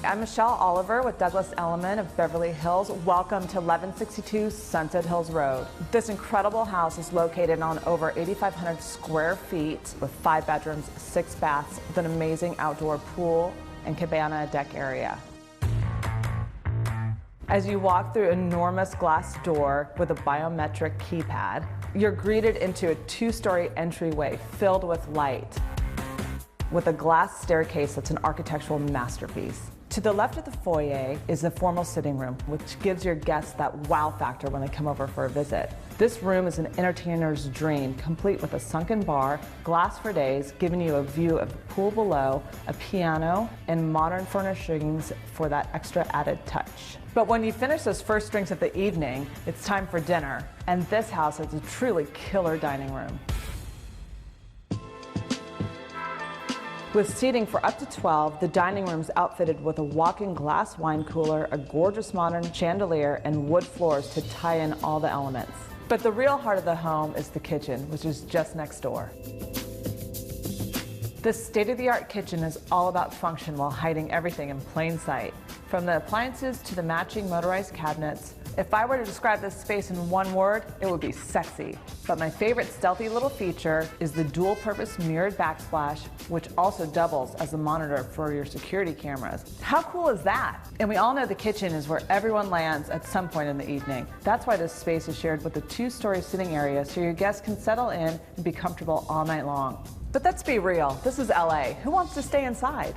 I'm Michelle Oliver with Douglas Elliman of Beverly Hills. Welcome to 1162 Sunset Hills Road. This incredible house is located on over 8,500 square feet with 5 bedrooms, 6 baths, with an amazing outdoor pool and cabana deck area. As you walk through an enormous glass door with a biometric keypad, you're greeted into a 2-story entryway filled with light, with a glass staircase that's an architectural masterpiece. To the left of the foyer is the formal sitting room, which gives your guests that wow factor when they come over for a visit. This room is an entertainer's dream, complete with a sunken bar, glass for days, giving you a view of the pool below, a piano, and modern furnishings for that extra added touch. But when you finish those first drinks of the evening, it's time for dinner, and this house is a truly killer dining room. With seating for up to 12, the dining room is outfitted with a walk-in glass wine cooler, a gorgeous modern chandelier, and wood floors to tie in all the elements. But the real heart of the home is the kitchen, which is just next door. This state-of-the-art kitchen is all about function while hiding everything in plain sight. From the appliances to the matching motorized cabinets, if I were to describe this space in one word, it would be sexy. But my favorite stealthy little feature is the dual-purpose mirrored backsplash, which also doubles as a monitor for your security cameras. How cool is that? And we all know the kitchen is where everyone lands at some point in the evening. That's why this space is shared with a 2-story sitting area so your guests can settle in and be comfortable all night long. But let's be real, this is LA. Who wants to stay inside?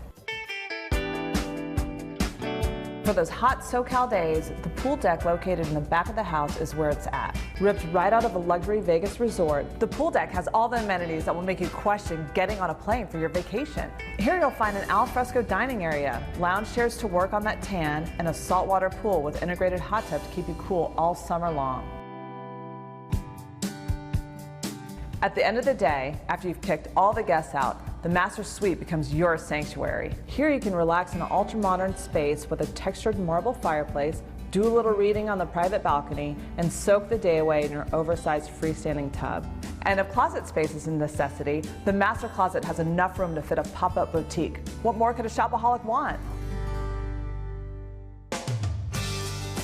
For those hot SoCal days, the pool deck located in the back of the house is where it's at. Ripped right out of a luxury Vegas resort, the pool deck has all the amenities that will make you question getting on a plane for your vacation. Here you'll find an alfresco dining area, lounge chairs to work on that tan, and a saltwater pool with integrated hot tub to keep you cool all summer long. At the end of the day, after you've kicked all the guests out, the master suite becomes your sanctuary. Here you can relax in an ultra-modern space with a textured marble fireplace, do a little reading on the private balcony, and soak the day away in your oversized freestanding tub. And if closet space is a necessity, the master closet has enough room to fit a pop-up boutique. What more could a shopaholic want?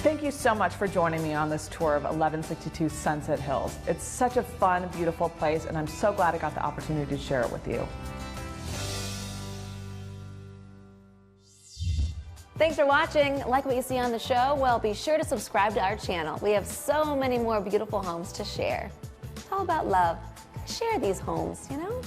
Thank you so much for joining me on this tour of 1162 Sunset Hills. It's such a fun, beautiful place, and I'm so glad I got the opportunity to share it with you. Thanks for watching. Like what you see on the show? Well, be sure to subscribe to our channel. We have so many more beautiful homes to share. It's all about love. Share these homes, you know?